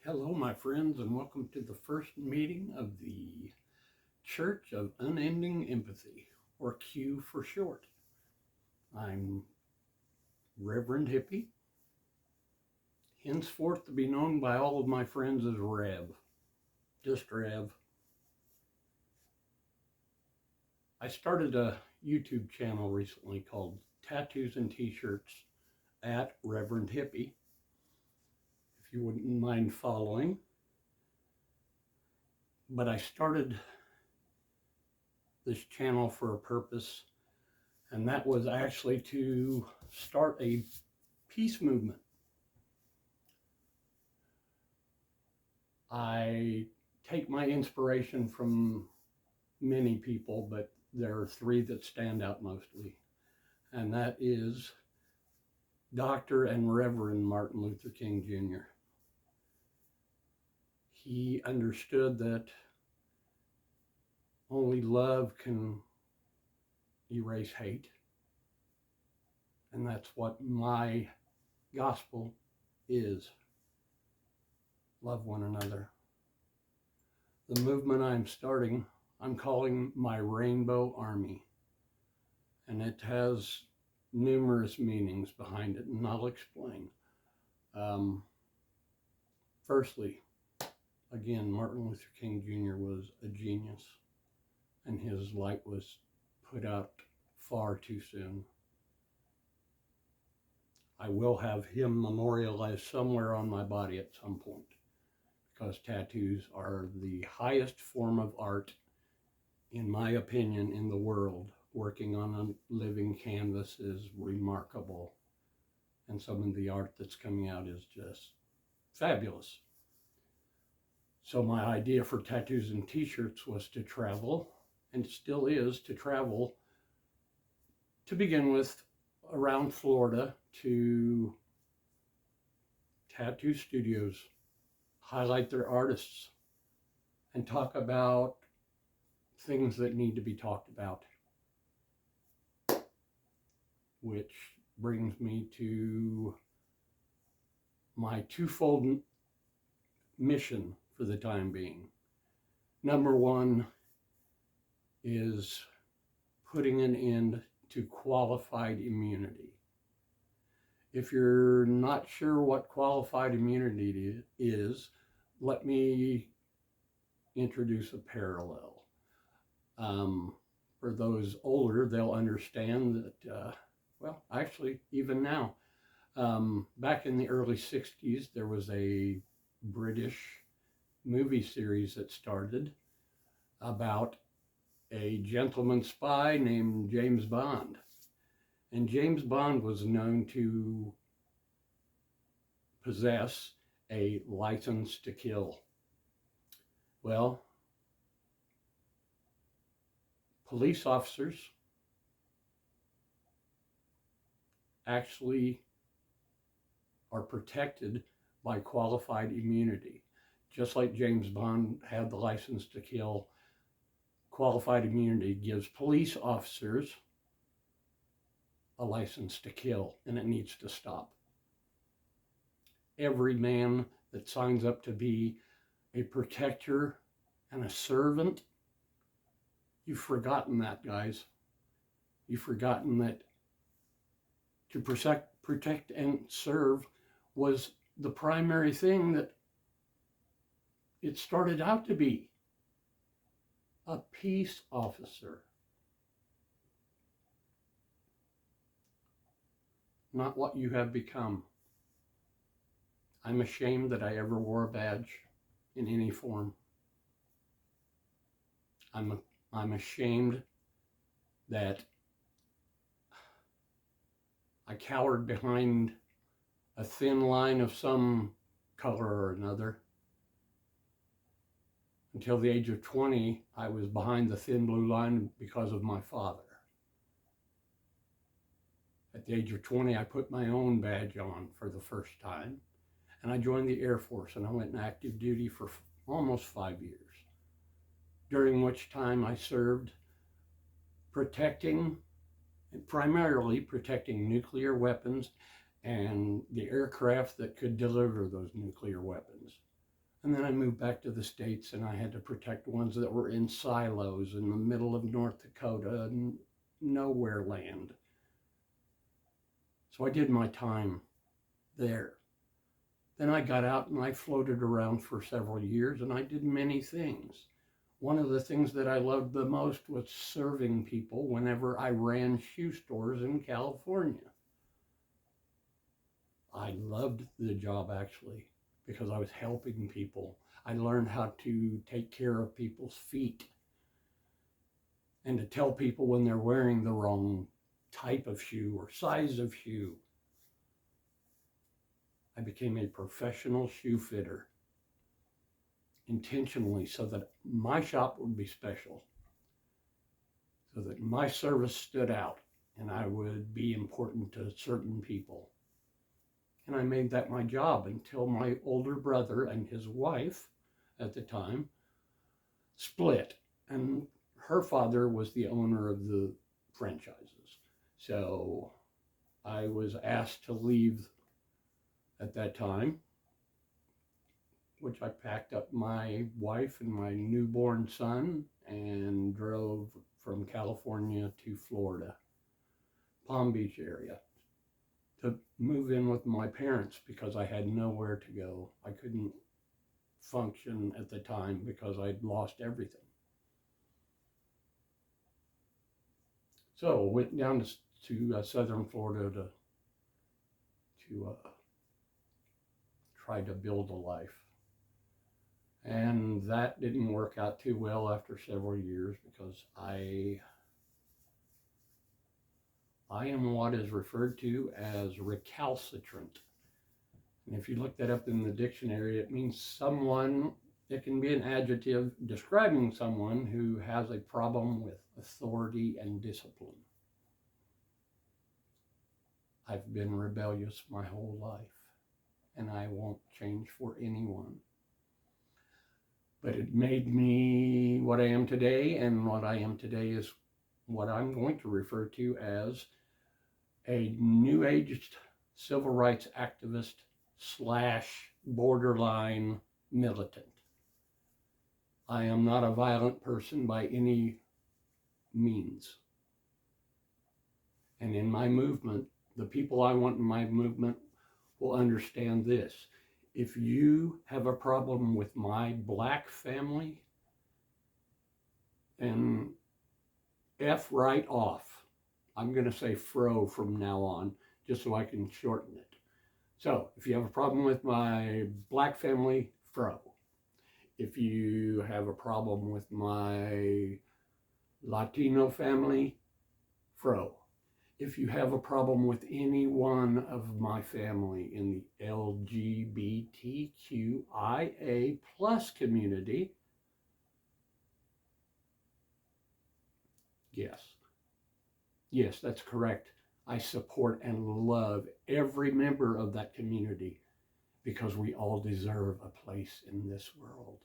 Hello, my friends, and welcome to the first meeting of the Church of Unending Empathy, or Q for short. I'm Reverend Hippie, henceforth to be known by all of my friends as Rev. Just Rev. I started a YouTube channel recently called Tattoos and T-Shirts at Reverend Hippie, if you wouldn't mind following. But I started this channel for a purpose, and that was actually to start a peace movement. I take my inspiration from many people, but there are three that stand out mostly, and that is Dr. and Reverend Martin Luther King Jr. He understood that only love can erase hate, and that's what my gospel is. Love one another. The movement I'm starting, I'm calling my Rainbow Army, and it has numerous meanings behind it, and I'll explain. Firstly, again, Martin Luther King Jr. was a genius, and his light was put out far too soon. I will have him memorialized somewhere on my body at some point, because tattoos are the highest form of art, in my opinion, in the world. Working on a living canvas is remarkable, and some of the art that's coming out is just fabulous. So my idea for Tattoos and T-Shirts was to travel, and still is to travel, to begin with, around Florida to tattoo studios, highlight their artists, and talk about things that need to be talked about. Which brings me to my twofold mission for the time being. Number one is putting an end to qualified immunity. If you're not sure what qualified immunity is, let me introduce a parallel. For those older, they'll understand that, well, actually, even now, back in the early 60s, there was a British movie series that started about a gentleman spy named James Bond. And James Bond was known to possess a license to kill. Well, police officers actually are protected by qualified immunity. Just like James Bond had the license to kill, qualified immunity gives police officers a license to kill, and it needs to stop. Every man that signs up to be a protector and a servant, you've forgotten that, guys. You've forgotten that to protect and serve was the primary thing that it started out to be. A peace officer. Not what you have become. I'm ashamed that I ever wore a badge in any form. I'm ashamed that I cowered behind a thin line of some color or another. Until the age of 20, I was behind the thin blue line because of my father. At the age of 20, I put my own badge on for the first time, and I joined the Air Force, and I went in active duty for almost 5 years, during which time I served primarily protecting nuclear weapons and the aircraft that could deliver those nuclear weapons. And then I moved back to the States, and I had to protect ones that were in silos in the middle of North Dakota and nowhere land. So I did my time there. Then I got out and I floated around for several years, and I did many things. One of the things that I loved the most was serving people whenever I ran shoe stores in California. I loved the job, actually, because I was helping people. I learned how to take care of people's feet and to tell people when they're wearing the wrong type of shoe or size of shoe. I became a professional shoe fitter intentionally so that my shop would be special, so that my service stood out and I would be important to certain people. And I made that my job until my older brother and his wife at the time split, and her father was the owner of the franchises. So I was asked to leave at that time, which I packed up my wife and my newborn son and drove from California to Florida, Palm Beach area, to move in with my parents because I had nowhere to go. I couldn't function at the time because I'd lost everything. So went down to southern Florida to try to build a life. And that didn't work out too well after several years because I am what is referred to as recalcitrant. And if you look that up in the dictionary, it means someone, it can be an adjective describing someone who has a problem with authority and discipline. I've been rebellious my whole life, and I won't change for anyone. But it made me what I am today, and what I am today is what I'm going to refer to as a New Age civil rights activist / borderline militant. I am not a violent person by any means. And in my movement, the people I want in my movement will understand this. If you have a problem with my black family, and F right off. I'm going to say fro from now on, just so I can shorten it. So if you have a problem with my black family, fro. If you have a problem with my Latino family, fro. If you have a problem with any one of my family in the LGBTQIA plus community, yes, that's correct. I support and love every member of that community because we all deserve a place in this world.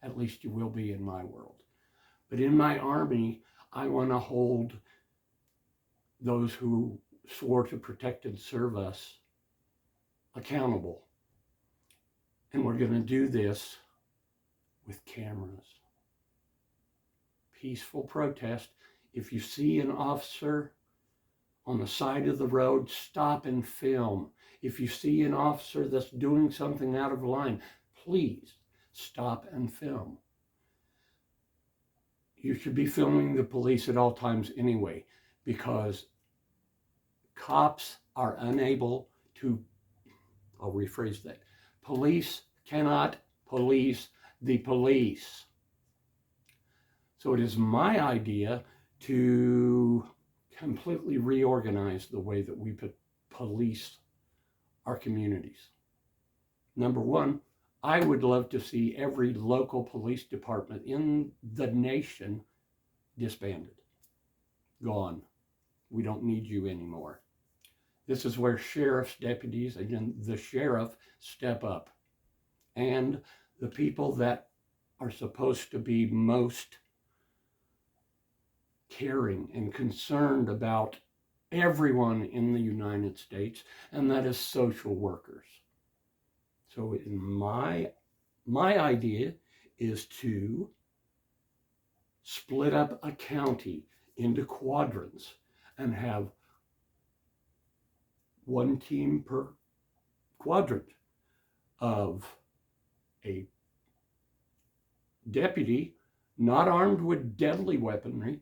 At least you will be in my world. But in my army, I want to hold those who swore to protect and serve us accountable. And we're going to do this with cameras. Peaceful protest. If you see an officer on the side of the road, stop and film. If you see an officer that's doing something out of line, please stop and film. You should be filming the police at all times anyway, because cops are unable to, I'll rephrase that, police cannot police the police. So it is my idea to completely reorganize the way that we police our communities. Number one, I would love to see every local police department in the nation disbanded. Gone. We don't need you anymore. This is where sheriff's deputies, again, the sheriff, step up. And the people that are supposed to be most caring and concerned about everyone in the United States, and that is social workers. So in my my idea is to split up a county into quadrants and have one team per quadrant of a deputy not armed with deadly weaponry.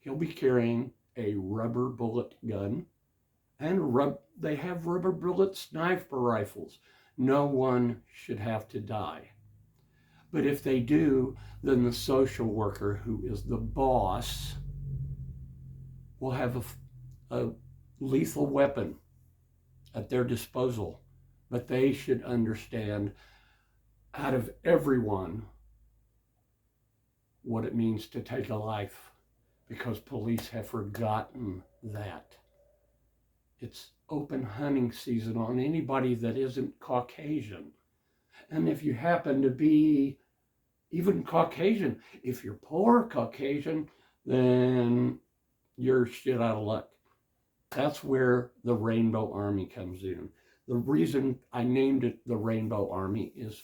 He'll be carrying a rubber bullet gun, and they have rubber bullet sniper rifles. No one should have to die. But if they do, then the social worker, who is the boss, will have a lethal weapon at their disposal. But they should understand, out of everyone, what it means to take a life, because police have forgotten that. It's open hunting season on anybody that isn't Caucasian. And if you happen to be even Caucasian, if you're poor Caucasian, then you're shit out of luck. That's where the Rainbow Army comes in. The reason I named it the Rainbow Army is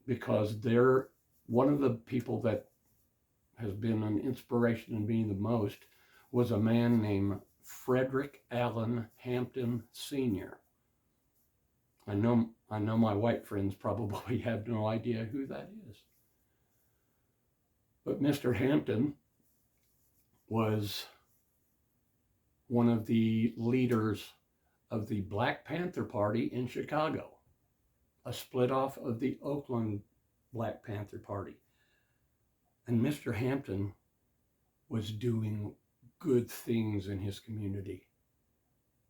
because they're one of the people that has been an inspiration in me the most was a man named Frederick Allen Hampton Sr. I know my white friends probably have no idea who that is. But Mr. Hampton was one of the leaders of the Black Panther Party in Chicago, a split off of the Oakland Black Panther Party. And Mr. Hampton was doing good things in his community,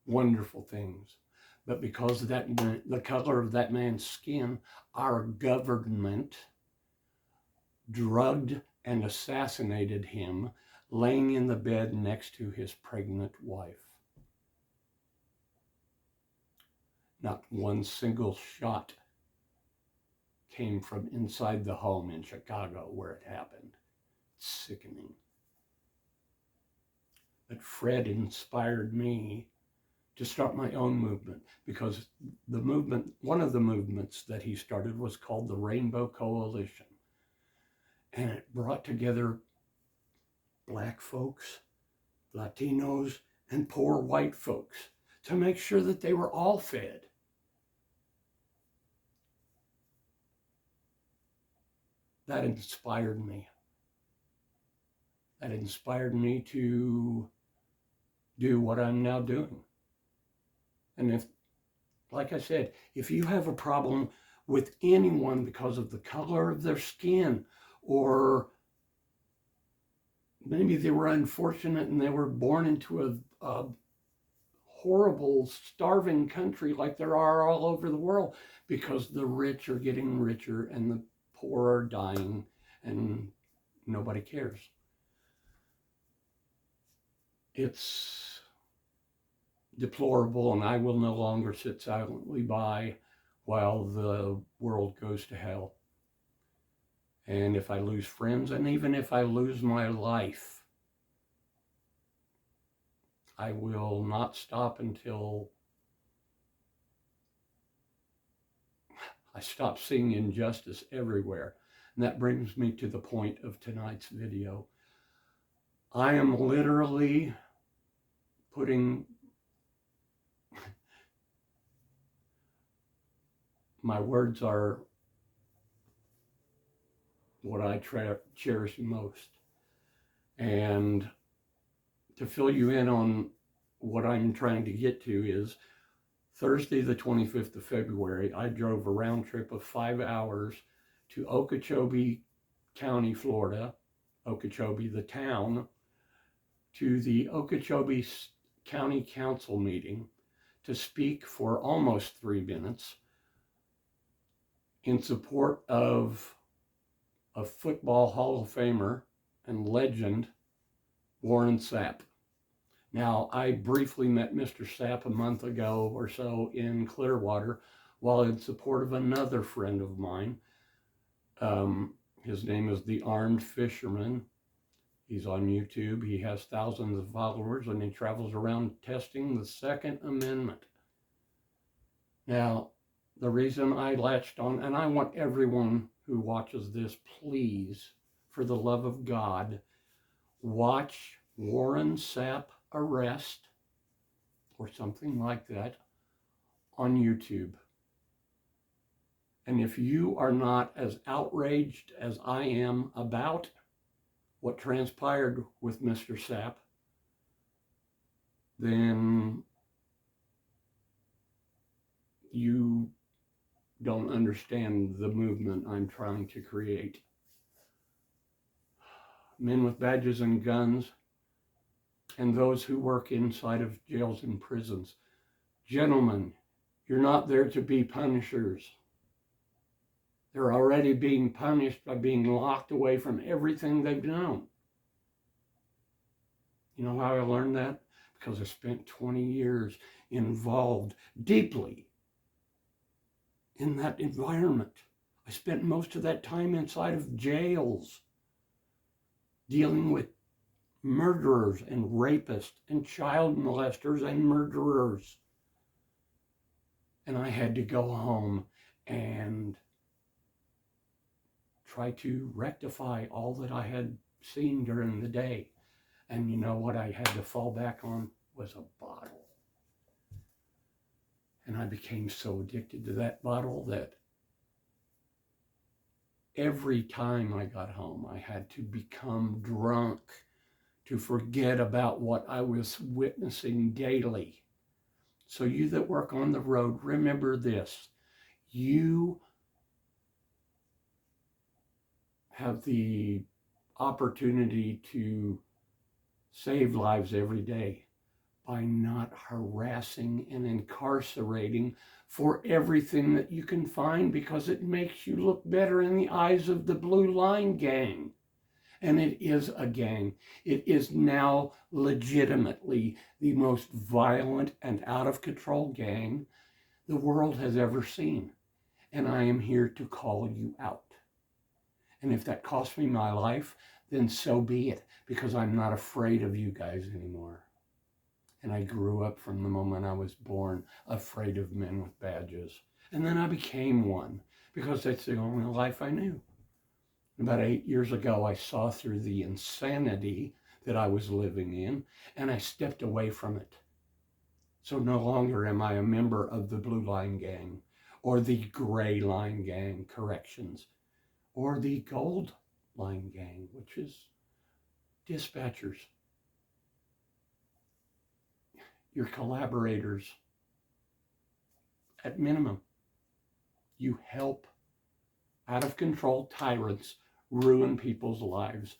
wonderful things. But because of the color of that man's skin, our government drugged and assassinated him, laying in the bed next to his pregnant wife. Not one single shot came from inside the home in Chicago where it happened. It's sickening. But Fred inspired me to start my own movement, because one of the movements that he started was called the Rainbow Coalition. And it brought together Black folks, Latinos, and poor white folks to make sure that they were all fed. That inspired me. That inspired me to do what I'm now doing. And if, like I said, if you have a problem with anyone because of the color of their skin, or maybe they were unfortunate and they were born into a horrible, starving country like there are all over the world, because the rich are getting richer and the poor are dying and nobody cares. It's deplorable, and I will no longer sit silently by while the world goes to hell. And if I lose friends, and even if I lose my life, I will not stop until I stop seeing injustice everywhere. And that brings me to the point of tonight's video. I am literally putting my words are what I cherish most. And to fill you in on what I'm trying to get to is Thursday, the 25th of February, I drove a round trip of 5 hours to Okeechobee County, Florida, Okeechobee, the town, to the Okeechobee County Council meeting to speak for almost 3 minutes in support of a football Hall of Famer and legend, Warren Sapp. Now, I briefly met Mr. Sapp a month ago or so in Clearwater while in support of another friend of mine. His name is The Armed Fisherman. He's on YouTube. He has thousands of followers, and he travels around testing the Second Amendment. Now, the reason I latched on, and I want everyone who watches this, please, for the love of God, watch Warren Sapp arrest or something like that on YouTube. And if you are not as outraged as I am about what transpired with Mr. Sapp, then you don't understand the movement I'm trying to create. Men with badges and guns, and those who work inside of jails and prisons. Gentlemen, you're not there to be punishers. They're already being punished by being locked away from everything they've known. You know how I learned that? Because I spent 20 years involved deeply in that environment. I spent most of that time inside of jails dealing with murderers and rapists and child molesters and murderers. And I had to go home and try to rectify all that I had seen during the day. And you know what I had to fall back on was a bottle. And I became so addicted to that bottle that every time I got home, I had to become drunk to forget about what I was witnessing daily. So you that work on the road, remember this. You have the opportunity to save lives every day by not harassing and incarcerating for everything that you can find, because it makes you look better in the eyes of the Blue Line Gang. And it is a gang. It is now legitimately the most violent and out of control gang the world has ever seen. And I am here to call you out. And if that costs me my life, then so be it, because I'm not afraid of you guys anymore. And I grew up from the moment I was born afraid of men with badges. And then I became one, because that's the only life I knew. About 8 years ago, I saw through the insanity that I was living in, and I stepped away from it. So no longer am I a member of the Blue Line Gang, or the Gray Line Gang, corrections, or the Gold Line Gang, which is dispatchers. Your collaborators. At minimum, you help out of control tyrants ruin people's lives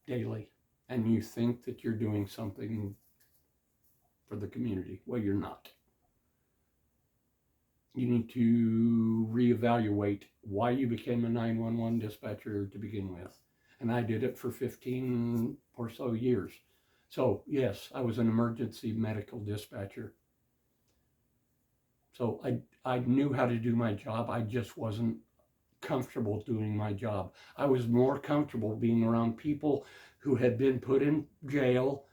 daily. And you think that you're doing something for the community. Well, you're not. You need to reevaluate why you became a 911 dispatcher to begin with. And I did it for 15 or so years. So yes, I was an emergency medical dispatcher. So I knew how to do my job. I just wasn't comfortable doing my job. I was more comfortable being around people who had been put in jail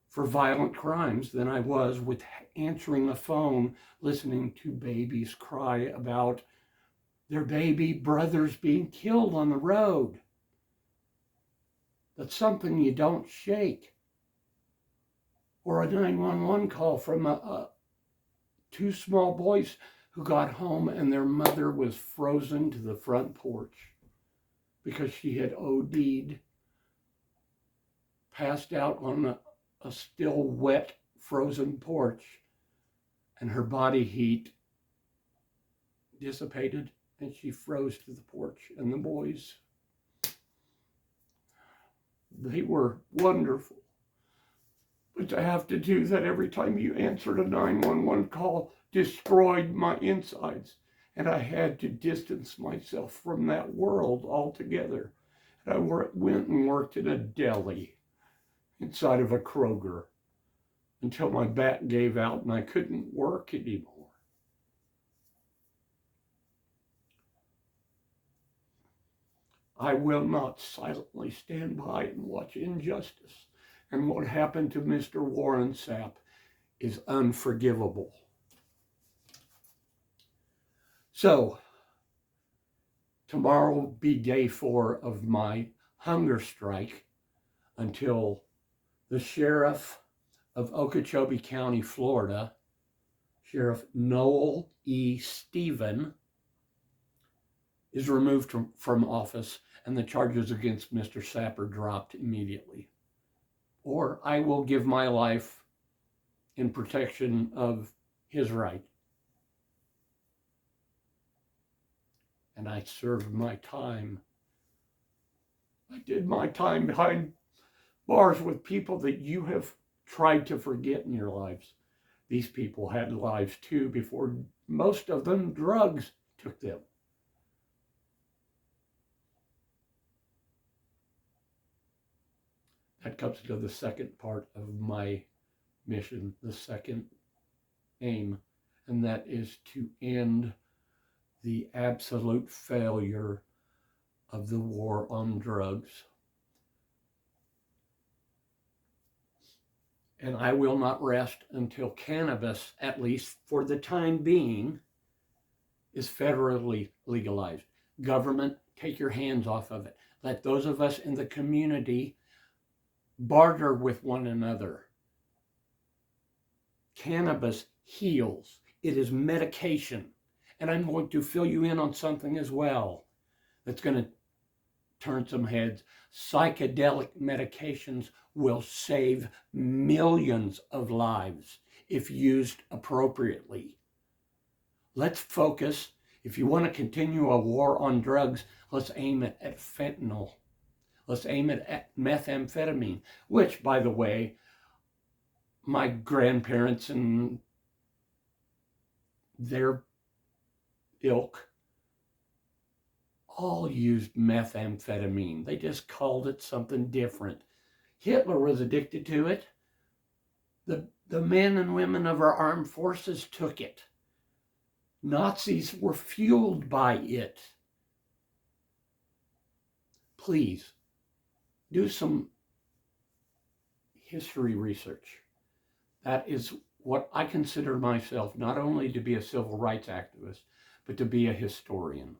for violent crimes than I was with answering a phone, listening to babies cry about their baby brothers being killed on the road. That's something you don't shake. Or a 911 call from two small boys who got home and their mother was frozen to the front porch because she had OD'd, passed out on a still wet, frozen porch, and her body heat dissipated and she froze to the porch. And the boys, they were wonderful. But to have to do that every time you answered a 911 call destroyed my insides. And I had to distance myself from that world altogether. And I went and worked in a deli inside of a Kroger until my back gave out and I couldn't work anymore. I will not silently stand by and watch injustice. And what happened to Mr. Warren Sapp is unforgivable. So, tomorrow will be day 4 of my hunger strike until the sheriff of Okeechobee County, Florida, Sheriff Noel E. Stephen, is removed from office and the charges against Mr. Sapper dropped immediately. Or I will give my life in protection of his right. And I served my time. I did my time behind bars with people that you have tried to forget in your lives. These people had lives too before most of them drugs took them. That comes to the second part of my mission, the second aim, and that is to end the absolute failure of the war on drugs. And I will not rest until cannabis, at least for the time being, is federally legalized. Government, take your hands off of it. Let those of us in the community barter with one another. Cannabis heals. It is medication. And I'm going to fill you in on something as well that's going to turn some heads. Psychedelic medications will save millions of lives if used appropriately. Let's focus. If you want to continue a war on drugs, let's aim it at fentanyl. Let's aim it at methamphetamine, which, by the way, my grandparents and their ilk all used methamphetamine. They just called it something different. Hitler was addicted to it. The men and women of our armed forces took it. Nazis were fueled by it. Please, do some history research. That is what I consider myself, not only to be a civil rights activist, but to be a historian.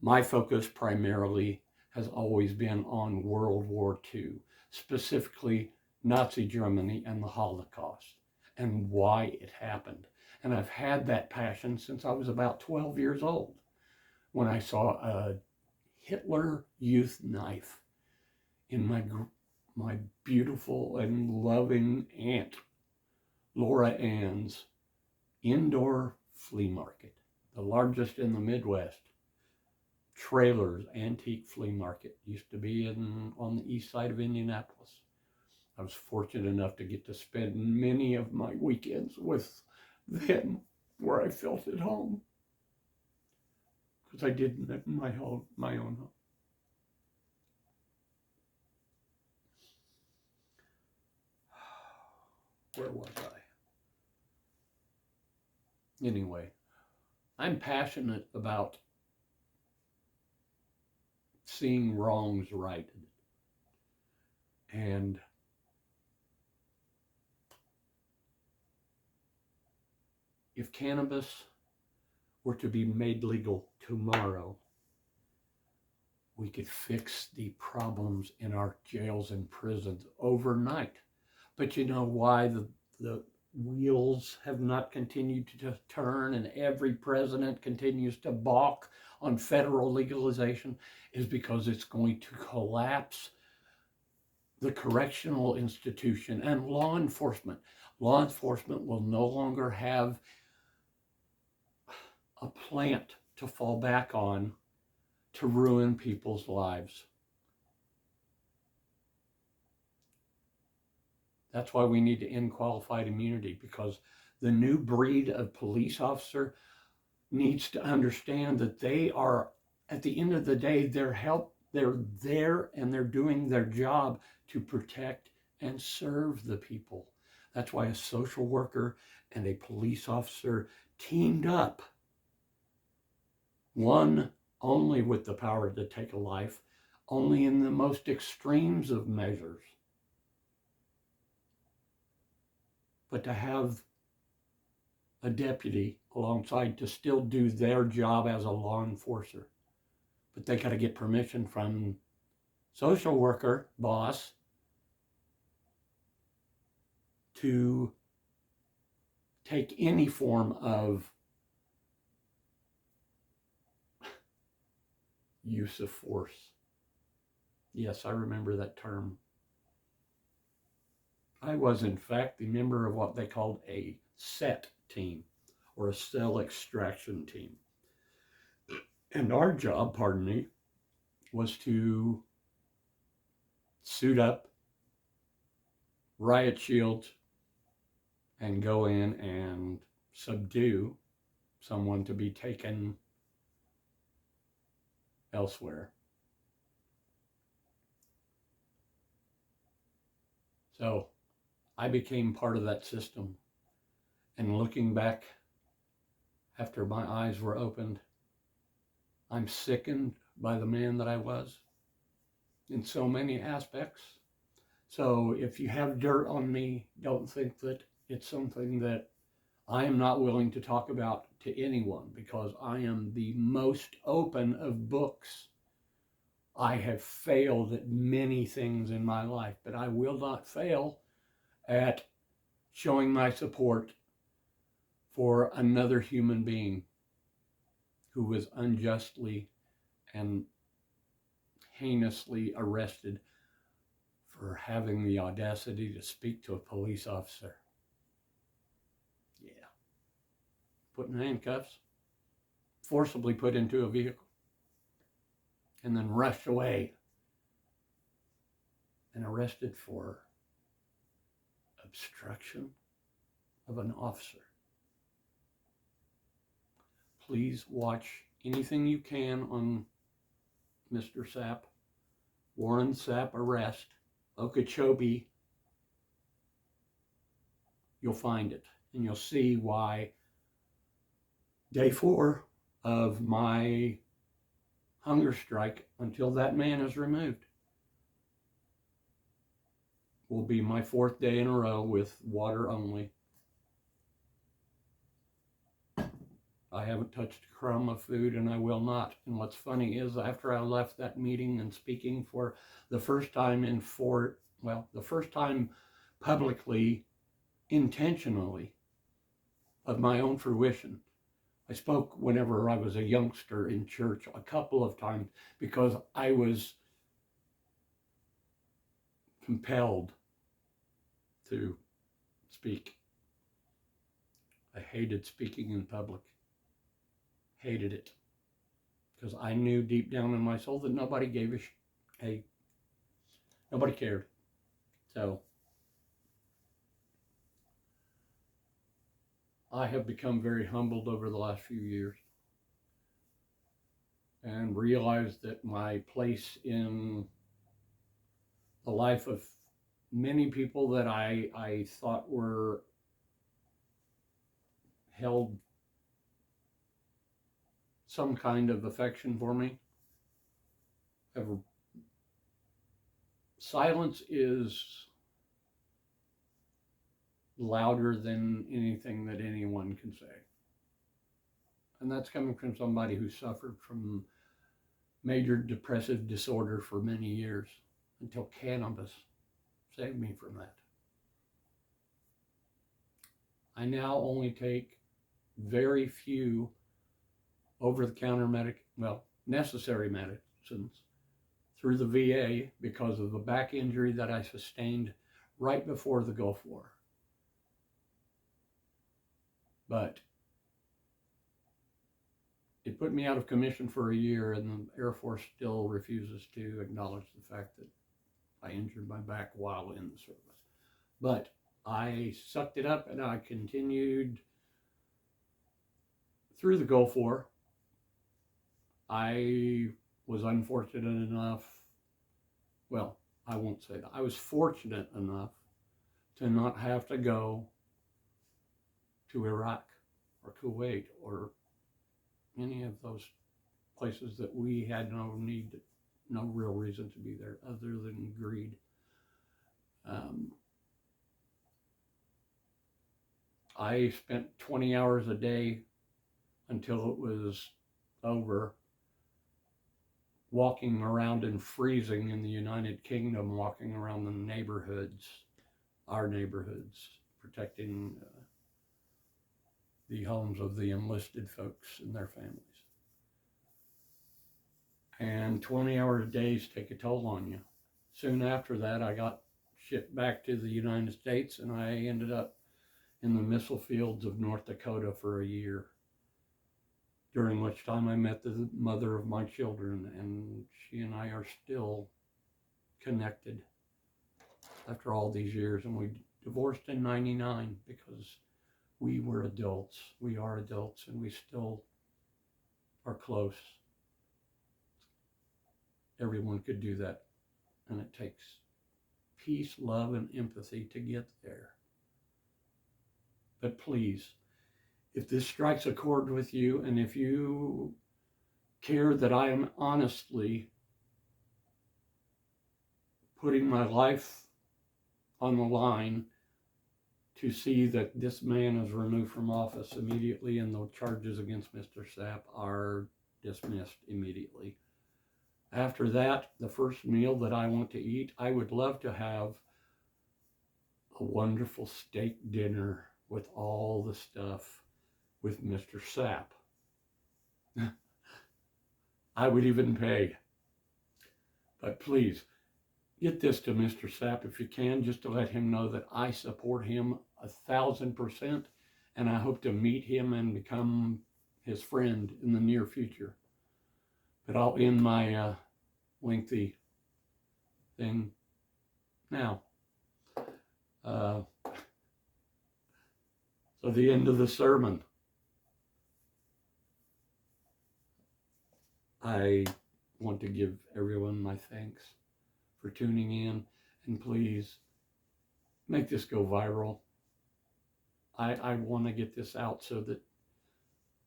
My focus primarily has always been on World War II, specifically Nazi Germany and the Holocaust, and why it happened. And I've had that passion since I was about 12 years old, when I saw a Hitler Youth knife in my beautiful and loving aunt, Laura Ann's indoor flea market, the largest in the Midwest. Trailers Antique Flea Market used to be on the east side of Indianapolis. I was fortunate enough to get to spend many of my weekends with them, where I felt at home, because I didn't have my own home. Where was I? Anyway, I'm passionate about seeing wrongs righted. And if cannabis were to be made legal tomorrow, we could fix the problems in our jails and prisons overnight. But you know why the wheels have not continued to turn and every president continues to balk on federal legalization is because it's going to collapse the correctional institution and law enforcement. Law enforcement will no longer have a plant to fall back on to ruin people's lives. That's why we need to end qualified immunity, because the new breed of police officer needs to understand that they are, at the end of the day, they're there and they're doing their job to protect and serve the people. That's why a social worker and a police officer teamed up, one only with the power to take a life, only in the most extremes of measures. But to have a deputy alongside to still do their job as a law enforcer. But they got to get permission from social worker boss to take any form of use of force. Yes, I remember that term. I was, in fact, the member of what they called a SET team, or a cell extraction team. And our job, pardon me, was to suit up, riot shields, and go in and subdue someone to be taken elsewhere. So I became part of that system. And looking back, after my eyes were opened, I'm sickened by the man that I was in so many aspects. So if you have dirt on me, don't think that it's something that I am not willing to talk about to anyone, because I am the most open of books. I have failed at many things in my life, but I will not fail at showing my support for another human being who was unjustly and heinously arrested for having the audacity to speak to a police officer. Yeah. Put in handcuffs, forcibly put into a vehicle, and then rushed away and arrested for obstruction of an officer. Please watch anything you can on Mr. Sapp, Warren Sapp arrest, Okeechobee. You'll find it, and you'll see why day 4 of my hunger strike, until that man is removed, will be my 4th day in a row with water only. I haven't touched a crumb of food, and I will not. And what's funny is, after I left that meeting and speaking for the first time the first time publicly, intentionally, of my own fruition. I spoke whenever I was a youngster in church a couple of times because I was compelled to speak. I hated speaking in public. Hated it. Because I knew deep down in my soul that nobody gave nobody cared. So I have become very humbled over the last few years and realized that my place in the life of many people that I thought were held some kind of affection for me. Silence is louder than anything that anyone can say. And that's coming from somebody who suffered from major depressive disorder for many years, until cannabis saved me from that. I now only take very few over-the-counter necessary medicines through the VA because of the back injury that I sustained right before the Gulf War. But it put me out of commission for a year, and the Air Force still refuses to acknowledge the fact that I injured my back while in the service. But I sucked it up, and I continued through the Gulf War. I was unfortunate enough, I won't say that. I was fortunate enough to not have to go to Iraq or Kuwait or any of those places that we had no real reason to be there other than greed. I spent 20 hours a day until it was over, walking around and freezing in the United Kingdom, walking around the neighborhoods, our neighborhoods, protecting the homes of the enlisted folks and their families. And 20-hour days take a toll on you. Soon after that, I got shipped back to the United States, and I ended up in the missile fields of North Dakota for a year, during which time I met the mother of my children, and she and I are still connected after all these years. And we divorced in '99 because we were adults. We are adults, and we still are close. Everyone could do that, and it takes peace, love, and empathy to get there. But please, if this strikes a chord with you, and if you care that I am honestly putting my life on the line to see that this man is removed from office immediately and the charges against Mr. Sapp are dismissed immediately. After that, the first meal that I want to eat, I would love to have a wonderful steak dinner with all the stuff with Mr. Sapp. I would even pay. But please, get this to Mr. Sapp if you can, just to let him know that I support him 1,000%, and I hope to meet him and become his friend in the near future. But I'll end my lengthy thing now. So the end of the sermon. I want to give everyone my thanks for tuning in, and please make this go viral. I want to get this out so that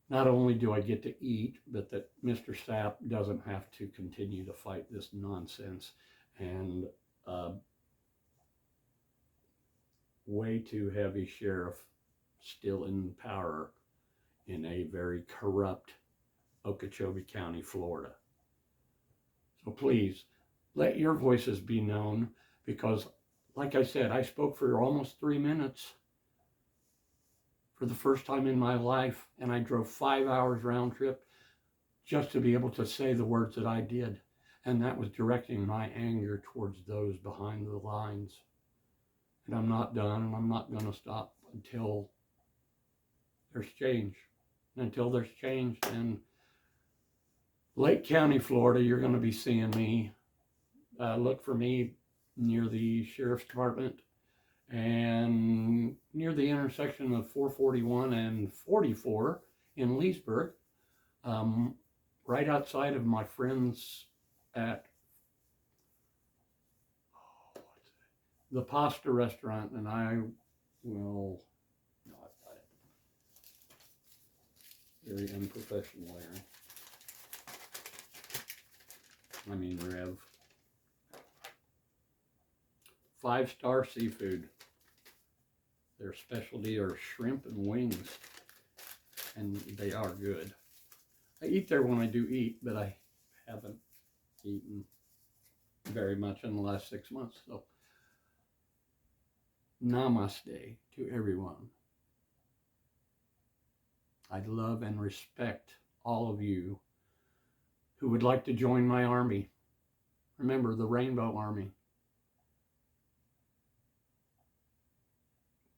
not only do I get to eat, but that Mr. Sapp doesn't have to continue to fight this nonsense and way too heavy sheriff still in power in a very corrupt Okeechobee County, Florida. So please, let your voices be known, because like I said, I spoke for almost 3 minutes for the first time in my life, and I drove 5 hours round trip just to be able to say the words that I did. And that was directing my anger towards those behind the lines. And I'm not done, and I'm not going to stop until there's change. And until there's change, then Lake County, Florida, you're going to be seeing me. Look for me near the Sheriff's Department and near the intersection of 441 and 44 in Leesburg, right outside of my friends at the Pasta Restaurant, and I will not, very unprofessional there. I mean, Rev. 5-Star Seafood. Their specialty are shrimp and wings, and they are good. I eat there when I do eat, but I haven't eaten very much in the last 6 months. So, namaste to everyone. I love and respect all of you who would like to join my army. Remember, the Rainbow Army.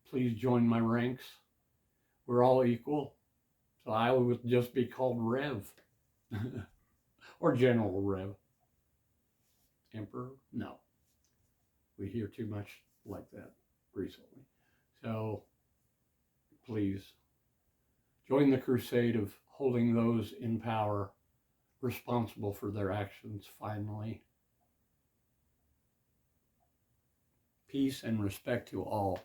Please join my ranks. We're all equal. So I would just be called Rev. Or General Rev. Emperor? No. We hear too much like that recently. So please join the crusade of holding those in power responsible for their actions finally. Peace and respect to all.